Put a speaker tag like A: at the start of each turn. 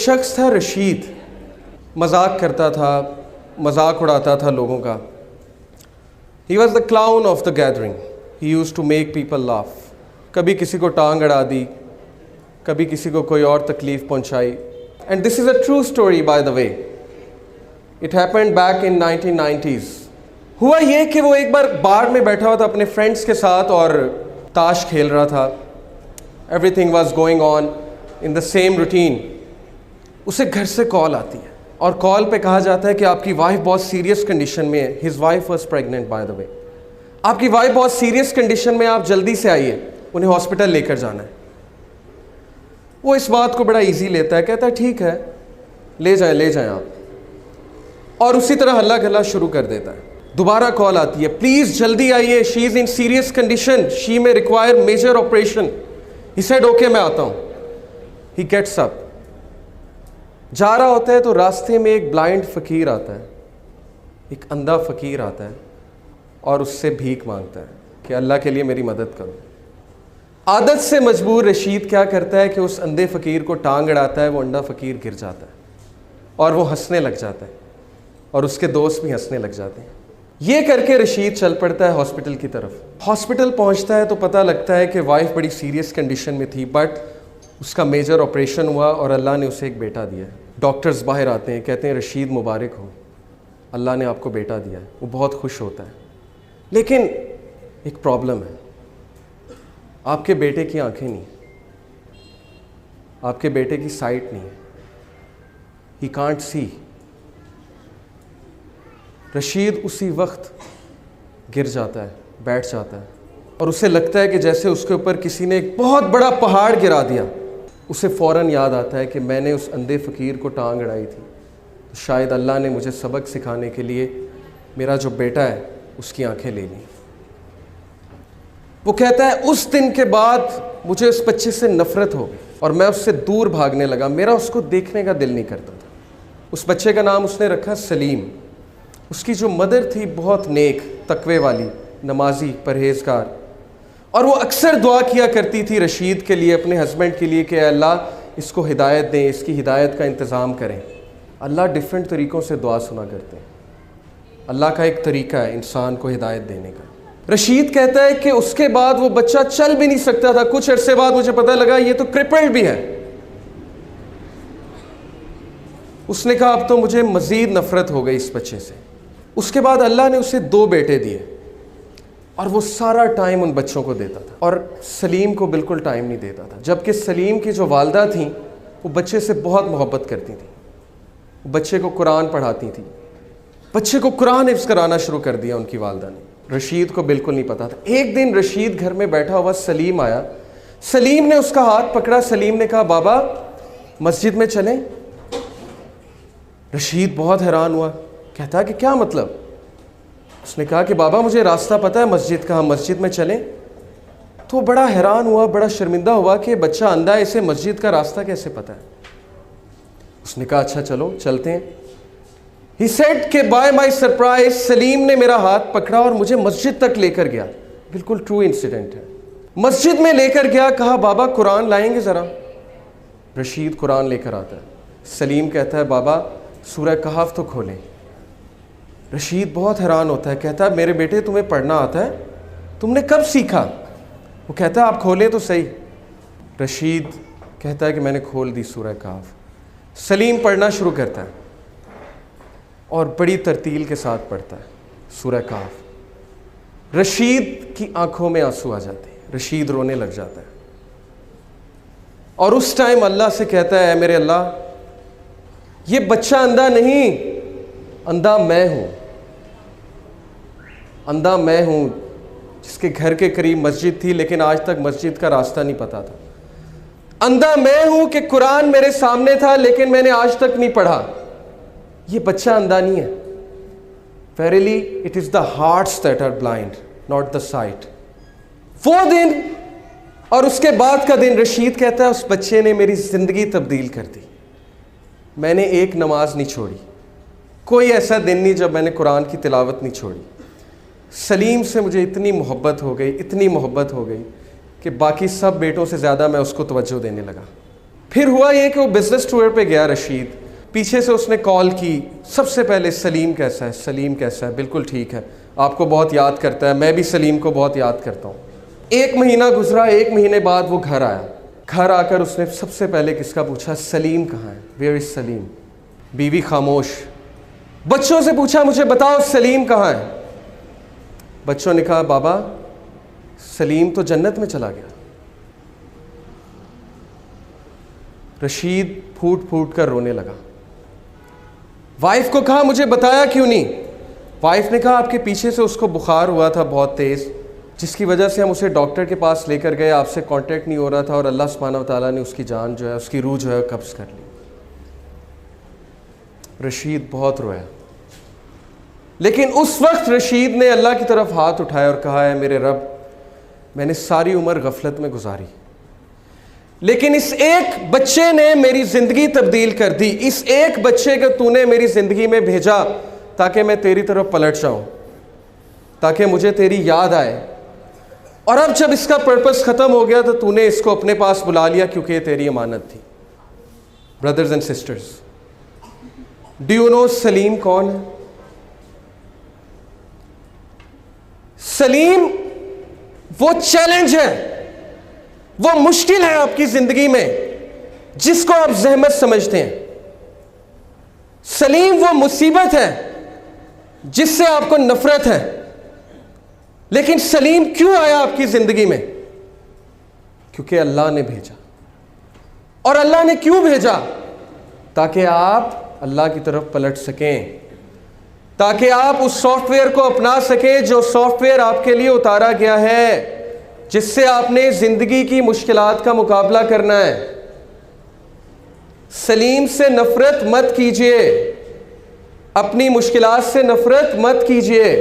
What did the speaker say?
A: शख्स था रशीद, मजाक करता था, मजाक उड़ाता था लोगों का। He was the clown of the gathering, he used to make people laugh. कभी किसी को टांग अड़ा दी, कभी किसी को कोई और तकलीफ़ पहुंचाई। And this is a true story by the way, it happened back in 1990s। हुआ ये कि वो एक बार बार में बैठा हुआ था अपने फ्रेंड्स के साथ और ताश खेल रहा था। Everything was going on in the same routine. उसे घर से कॉल आती है और कॉल पे कहा जाता है कि आपकी वाइफ बहुत सीरियस कंडीशन में है। His wife was pregnant by the way. आपकी वाइफ बहुत सीरियस कंडीशन में, आप जल्दी से आइए, उन्हें हॉस्पिटल लेकर जाना है। वो इस बात को बड़ा इजी लेता है, कहता है ठीक है, ले जाएं आप, और उसी तरह हल्ला गल्ला शुरू कर देता है। दोबारा कॉल आती है, प्लीज़ जल्दी आइए, she is in serious condition, she may require major operation. He said okay, मैं आता हूँ। ही गेट्स अप, जा रहा होता है तो रास्ते में एक ब्लाइंड फ़कीर आता है, एक अंधा फ़कीर आता है और उससे भीख मांगता है कि अल्लाह के लिए मेरी मदद करो। आदत से मजबूर रशीद क्या करता है कि उस अंधे फ़कीर को टांग अड़ाता है। वो अंधा फ़कीर गिर जाता है और वो हंसने लग जाता है और उसके दोस्त भी हंसने लग जाते हैं। ये करके रशीद चल पड़ता है हॉस्पिटल की तरफ। हॉस्पिटल पहुंचता है तो पता लगता है कि वाइफ बड़ी सीरियस कंडीशन में थी, बट उसका मेजर ऑपरेशन हुआ और अल्लाह ने उसे एक बेटा दिया है। डॉक्टर्स बाहर आते हैं, कहते हैं रशीद मुबारक हो, अल्लाह ने आपको बेटा दिया है। वो बहुत खुश होता है, लेकिन एक प्रॉब्लम है, आपके बेटे की आंखें नहीं, आपके बेटे की साइट नहीं है, ही कांट सी। रशीद उसी वक्त गिर जाता है, बैठ जाता है और उसे लगता है कि जैसे उसके ऊपर किसी ने एक बहुत बड़ा पहाड़ गिरा दिया। उसे फ़ौरन याद आता है कि मैंने उस अंधे फ़कीर को टांग अड़ाई थी, तो शायद अल्लाह ने मुझे सबक सिखाने के लिए मेरा जो बेटा है उसकी आंखें ले ली। वो कहता है उस दिन के बाद मुझे उस बच्चे से नफ़रत हो गई और मैं उससे दूर भागने लगा, मेरा उसको देखने का दिल नहीं करता था। उस बच्चे का नाम उसने रखा सलीम। उसकी जो मदर थी बहुत नेक, तकवे वाली, नमाजी, परहेज़गार, और वो अक्सर दुआ किया करती थी रशीद के लिए, अपने हस्बैंड के लिए कि अल्लाह इसको हिदायत दें, इसकी हिदायत का इंतज़ाम करें। अल्लाह डिफरेंट तरीक़ों से दुआ सुना करते हैं। अल्लाह का एक तरीका है इंसान को हिदायत देने का। रशीद कहता है कि उसके बाद वो बच्चा चल भी नहीं सकता था। कुछ अरसे बाद मुझे पता लगा ये तो क्रिपल्ड भी है। उसने कहा अब तो मुझे मज़ीद नफ़रत हो गई इस बच्चे से। उसके बाद अल्लाह ने उसे 2 बेटे दिए और वो सारा टाइम उन बच्चों को देता था और सलीम को बिल्कुल टाइम नहीं देता था। जबकि सलीम की जो वालदा थी वो बच्चे से बहुत मोहब्बत करती थी, वो बच्चे को कुरान पढ़ाती थी, बच्चे को कुरान हिफ्ज़ कराना शुरू कर दिया उनकी वालदा ने। रशीद को बिल्कुल नहीं पता था। एक दिन रशीद घर में बैठा हुआ, सलीम आया। सलीम ने उसका हाथ पकड़ा। सलीम ने कहा बाबा मस्जिद में चलें। रशीद बहुत हैरान हुआ, कहता कि क्या मतलब? उसने कहा कि बाबा मुझे रास्ता पता है मस्जिद का, हम मस्जिद में चलें। तो बड़ा हैरान हुआ, बड़ा शर्मिंदा हुआ कि बच्चा अंधा है, इसे मस्जिद का रास्ता कैसे पता है। उसने कहा अच्छा चलो चलते हैं। He said कि बाय माई सरप्राइज सलीम ने मेरा हाथ पकड़ा और मुझे मस्जिद तक लेकर गया। बिल्कुल ट्रू इंसिडेंट है। मस्जिद में लेकर गया, कहा बाबा कुरान लाएंगे ज़रा। रशीद कुरान लेकर आता है। सलीम कहता है बाबा सूरह कहफ तो खोलें। रशीद बहुत हैरान होता है, कहता है मेरे बेटे तुम्हें पढ़ना आता है, तुमने कब सीखा? वो कहता है आप खोलें तो सही। रशीद कहता है कि मैंने खोल दी सूरह कहफ। सलीम पढ़ना शुरू करता है और बड़ी तरतील के साथ पढ़ता है सूरह कहफ। रशीद की आंखों में आंसू आ जाते हैं, रशीद रोने लग जाता है और उस टाइम अल्लाह से कहता है मेरे अल्लाह, ये बच्चा अंधा नहीं, अंधा मैं हूँ, अंधा मैं हूँ जिसके घर के करीब मस्जिद थी लेकिन आज तक मस्जिद का रास्ता नहीं पता था। अंधा मैं हूँ कि कुरान मेरे सामने था लेकिन मैंने आज तक नहीं पढ़ा। ये बच्चा अंधा नहीं है। Verily it is the hearts that are blind, not the sight. वो दिन और उसके बाद का दिन, रशीद कहता है उस बच्चे ने मेरी ज़िंदगी तब्दील कर दी। मैंने एक नमाज नहीं छोड़ी, कोई ऐसा दिन नहीं जब मैंने कुरान की तिलावत नहीं छोड़ी। सलीम से मुझे इतनी मोहब्बत हो गई, इतनी मोहब्बत हो गई कि बाकी सब बेटों से ज़्यादा मैं उसको तवज्जो देने लगा। फिर हुआ ये कि वो बिजनेस टूर पे गया रशीद, पीछे से उसने कॉल की, सबसे पहले सलीम कैसा है, सलीम कैसा है, बिल्कुल ठीक है, आपको बहुत याद करता है, मैं भी सलीम को बहुत याद करता हूँ। 1 महीना गुजरा, 1 महीने बाद वो घर आया। घर आकर उसने सबसे पहले किसका पूछा, सलीम कहाँ है, वेयर इज सलीम। बीवी खामोश। बच्चों से पूछा, मुझे बताओ सलीम कहाँ है। बच्चों ने कहा, बाबा सलीम तो जन्नत में चला गया। रशीद फूट फूट कर रोने लगा। वाइफ को कहा, मुझे बताया क्यों नहीं। वाइफ ने कहा, आपके पीछे से उसको बुखार हुआ था बहुत तेज़, जिसकी वजह से हम उसे डॉक्टर के पास लेकर गए, आपसे कांटेक्ट नहीं हो रहा था और अल्लाह सुब्हानहू व तआला ने उसकी जान जो है, उसकी रूह जो है कब्ज़ कर ली। रशीद बहुत रोया, लेकिन उस वक्त रशीद ने अल्लाह की तरफ हाथ उठाया और कहा, है मेरे रब, मैंने सारी उम्र गफलत में गुजारी, लेकिन इस एक बच्चे ने मेरी ज़िंदगी तब्दील कर दी। इस एक बच्चे को तूने मेरी ज़िंदगी में भेजा ताकि मैं तेरी तरफ पलट जाऊँ, ताकि मुझे तेरी याद आए। और अब जब इसका पर्पस ख़त्म हो गया तो तूने इसको अपने पास बुला लिया, क्योंकि ये तेरी अमानत थी। Brothers and sisters, do you know Salim कौन है? सलीम वो चैलेंज है, वो मुश्किल है आपकी जिंदगी में जिसको आप जहमत समझते हैं। सलीम वो मुसीबत है जिससे आपको नफरत है। लेकिन सलीम क्यों आया आपकी जिंदगी में? क्योंकि अल्लाह ने भेजा। और अल्लाह ने क्यों भेजा? ताकि आप अल्लाह की तरफ पलट सकें, ताकि आप उस सॉफ्टवेयर को अपना सकें जो सॉफ्टवेयर आपके लिए उतारा गया है, जिससे आपने ज़िंदगी की मुश्किलात का मुकाबला करना है। सलीम से नफ़रत मत कीजिए, अपनी मुश्किलात से नफ़रत मत कीजिए।